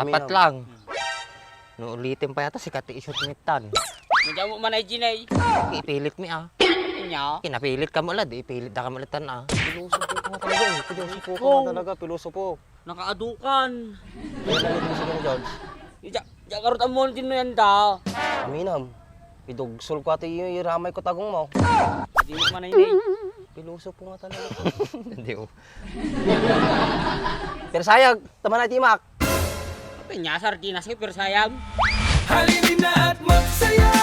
Tapat lang. No ulitin pa yata si Kati isot mitan. Medyo mo manay Ginay. Ipilit mi ah. Nya. Kinapilit ka mo lad, ipilit na ka malitan ah. Pilosopo ko nga talaga eh. Pilosopo ko nga talaga, pilosopo. Nakaadukan. Kaya nalit mo sige ni George. Ja karot amon din no yan da. Aminam. Pidugsol ko ati yung iramay ko tagong mo. Di mo manay ni. Pilosopo nga talaga. Hindi oh. Pero sayag, tama na timak. Nya sardinas kay pero sayang. Halinin na at magsaya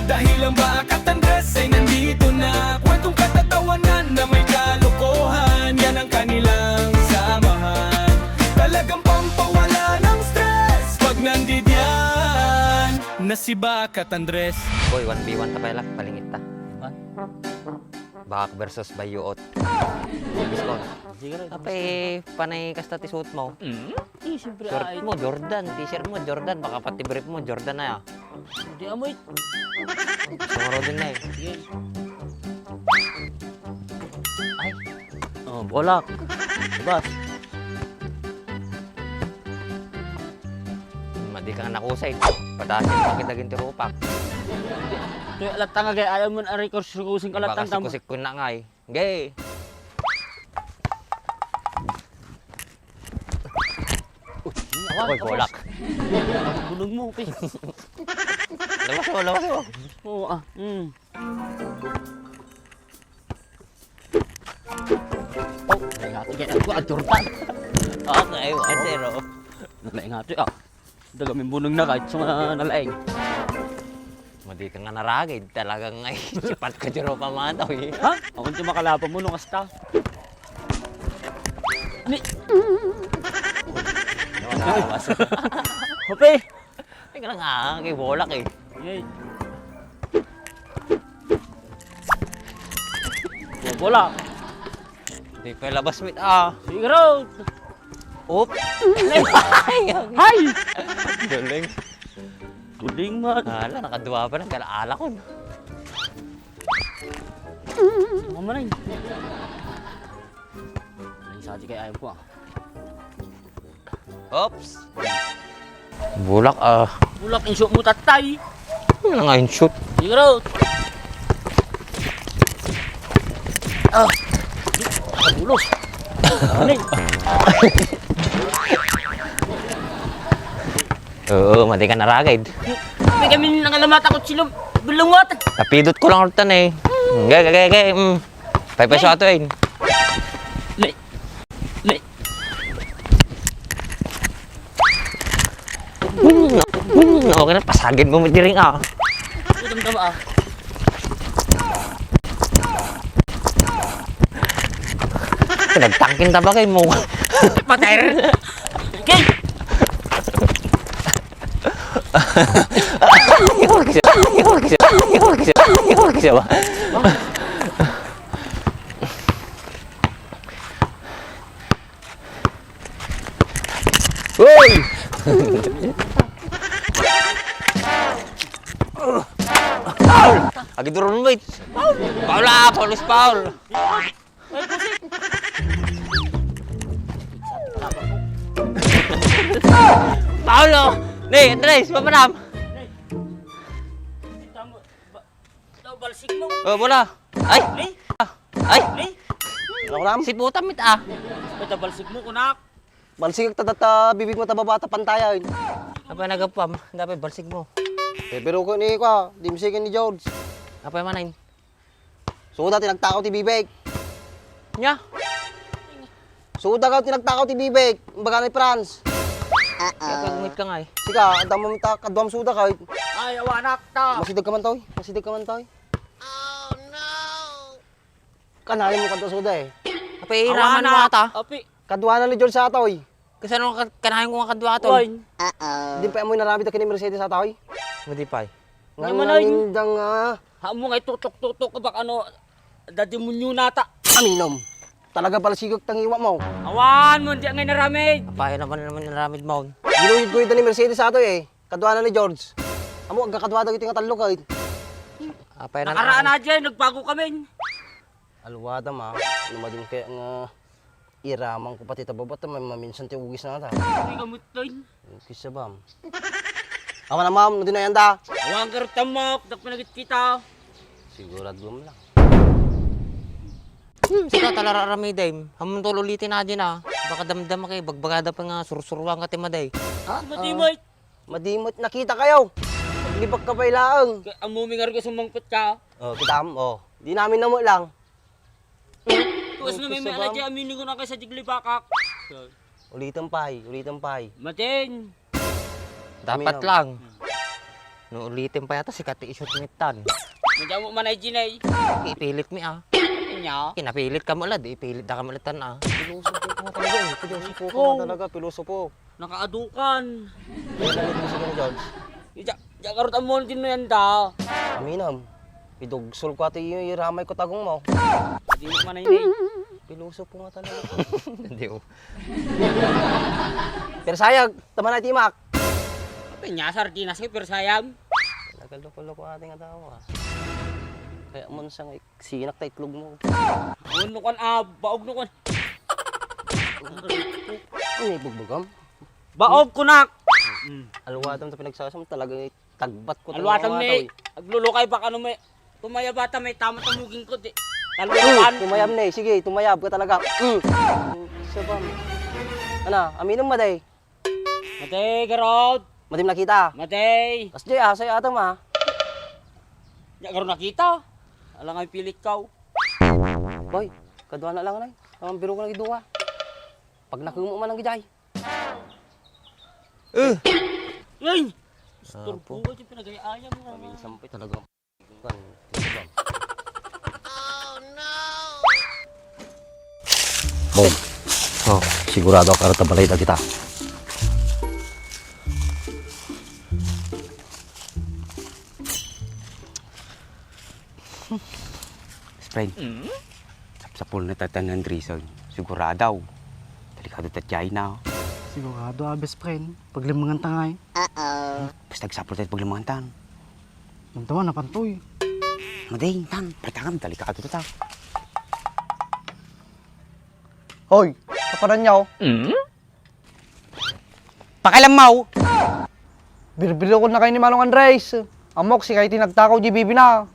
dahil ang Bakat Andres ay nandito na. Kwentong katatawanan na may kalokohan, yan ang kanilang samahan. Talagang pampawala ng stress pag nandidyan na si Bakat Andres. Boy, 1v1 ta pala, palingit ta. Bak versus Bayuot. Biskon. Apay panay kasta ti suot mo. Siyempre Short ay. mo Jordan, t-shirt mo Jordan, baka pati brief mo Jordan na ya. Di amoy. Sumaro din na eh. Sige. Ay, Oh, bolak. Bas. madi ka nga nakusay. Patasin pa kita ginti rupak. Tuy alatang gay ayaw mo ari ko sukusing Baka alatang tam. sikusik ko na nga eh. Gay. Oy, bolak. Bulog mo, pi. Lawas mo, lawas mo. Oo ah. Oh, ay nga tigay ako at Jordan. Okay, 1-0. Nalaing nga ito ah. Dagamin bunong na kahit sa mga nalaing. Madi ka nga naragid. Talagang ay sipat ka dyan pa mataw eh. Ha? Ako hindi makalapa mo nung kasta. Ni... Lawas. Hope! Ay ka na nga, kay bolak eh. Yay. Bola. Di pa labas mit ah. Siguro. Oop. Hay! Galing. Kuling man. Hala, nakaduwa pa ng kalaala ko. Mama na yun. Ay, sadi kay ayaw ko ah. Oops. Bulak ah. Bulak in shoot mo tatay. Ano na nga yung shoot? Siguro. Ah. Bulos. Ano yun? Oo, madi ka naragid. May kami nangalamata ko silong bulungot. Napidot ko lang ulitan eh. Gay. Pay-peso ato eh. Lay. Lay. Okay na, pasagin mo di ring ah. Udam tama ah. Pinagtangkin ta ba kay mo? Patay rin. Okay. Ikaw kasi ba? Uy! Paul! Agi turun mo, wait. Paul ah! Paul is Paul! Paulo! Nih, Andres, papanam! Balsik mo. Oh, bola! Ay! Ni? Ay! Ni? Ano ko nam? Si puta mit ah! Basta balsik mo kunak. Balsig tatata, bibig mo tababata pantayan. Apa nagapam? Dapat balsig mo. Pero ko ni ko, di mo sige ni George. Apa yung manain? Suda, tinagtakaw ti bibig. Nya! Suda ka, tinagtakaw ti bibig. Baga ni Franz. Kaya pagmit ka nga eh. Sika, ang damo mo ta, kadwam suda ka. Ay, awanak ta. Masidag ka man toy. Masidag ka man toy. Oh no! Kanahin mo kadwa suda eh. Apa yung iraman mo ata? Api. Kadwa na ni George sa atoy. Kasi ano kanahin ko nga kadwa to? Oy. Di pa mo naramit ka ni Mercedes sa atoy. Hindi pa eh. Nga Yaman ay. nindang Hamo ngay tutok-tutok ka bak ano. Dadi mo nyo nata. aminom. Talaga pala sigok tangiwa mo. Awan mo, di ngay naramid. Apa yun naman yung naramid mo? Ginuhid ko ni Mercedes sa atoy eh. Kadwa na ni George. Amo, agkakadwa daw iti nga talo ka. Apa yun Nakaraan na dyan, nagbago kami. Alwada ma. Ano mading kaya nga. Iramang ko pati tababot may maminsan ti ugis na ta. Hindi ka mutin. Ugis sa bam. Awa na ma'am, hindi na yan da. Awang kartamak, pinagit kita. Sigurado mo lang. Sika talararami day. Hamon tol ulitin na dyan Baka damdam kay bagbagada pa nga sursurwang ka timaday. Matimay. Madimot nakita kayo. Paglibak ka pa ilaang. Amuming nga rin ka sumangpot ka. Oh, kita mo. Oh. Di namin namo lang. Tuwas na may may aladya, aminin ko na kayo sa jiglibakak. Ulitan pay. Matin. Dapat Kami lang. No ulitin pa yata si Kati isot mitan. Madya mo manay jinay. Ipilit mi Kanya. Kinapilit ka mo lad, ipilit da ka malitan Pilosopo ko talaga. Pilosopo ko talaga. Pilosopo. Nakaadukan. Kaya nalit mo siguro, George. Diya karot ang mo din mo yan da. Aminam. Pidugsol ko ati yung iramay ko tagong mo. Hindi mo manay ni. Pilosopo nga talaga. Hindi oh. Pero sayag, tama na timak. Kanya sardinas kay pero sayang. Nagaloko-loko ating atawa. Kaya mo sa sinak ta itlog mo. Ano kan baog no kan. Ay, bugbugam. Baog ko nak. Alwatam sa pinagsasam talaga tagbat ko. Alwatam ni. Aglulukay pa kano may tumaya bata may tama tamuging ko di. Uy, Talulukan. tumayab na eh. Sige, tumayab ka talaga. Isa ba? Ano, aminom maday. Matay garod. Madim nakita. Matay. Tas jay, asay atam ha. Diya karon nakita. Alang ay pilit kaw. Boy, kadwa na lang na. Tamang biro ko na giduwa. Pag nakumo man ang gijay. Ay! Turbo ka di pinagayaya mo. Minsan pa talaga. Boy. Oh, sigurado ka rata balay na kita. Friend, sa pool na tatanan Drison, siguradaw. Delikado tatyay na. Sigurado best friend. Paglimangan tangay. Basta nagsapol tayo paglimangan. Nantawa na pantoy. Madaing tan, pertangan, delikado ta. Hoy, kapanan niyaw. Pakialam mau! Birbilo ko na kayo ni Manong Andres. Amok si kayo tinagtakaw di bibi na.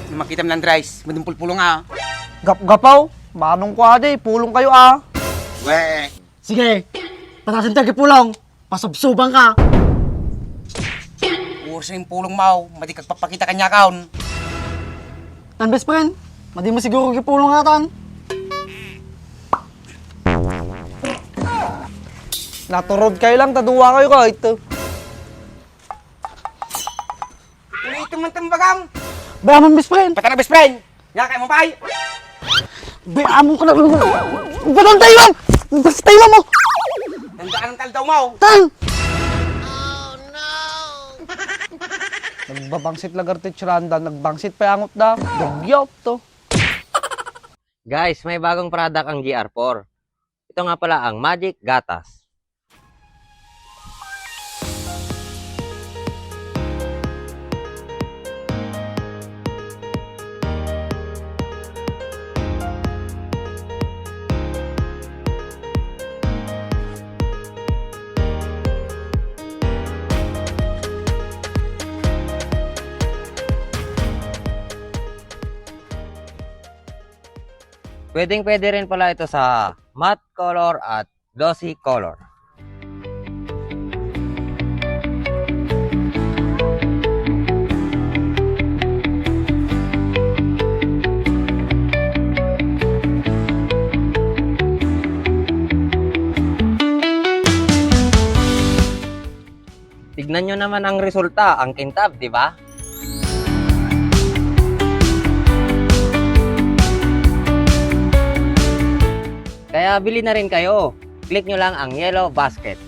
Nung makita mo ng Andres, madumpul-pulong ha. Gap-gapaw. Manong ko ade, pulong kayo Weh! Sige, patasin tayo pulong. Pasubsuban ka. Urso yung pulong mau, madi kagpapakita kanya kaon. Tan best friend, madi mo siguro kipulong nga tan. Naturod kayo lang, taduwa kayo kahit. Ulitin mo tambagam! Bayamon best friend. Patana best friend! Nga kayo mo pay! Bayamon ko na. Batang tayo lang. Basta tayo mo. Tandaan ang taldaw mau! Tan! Nagbabangsit lagar ti Chiranda, nagbangsit pa yangot da. Dugyot to. Guys, may bagong product ang GR4. Ito nga pala ang Magic Gatas. Pwedeng-pwede rin pala ito sa matte color at glossy color. Tignan nyo naman ang resulta, ang kintab, di ba? Kaya bili na rin kayo. Click nyo lang ang yellow basket.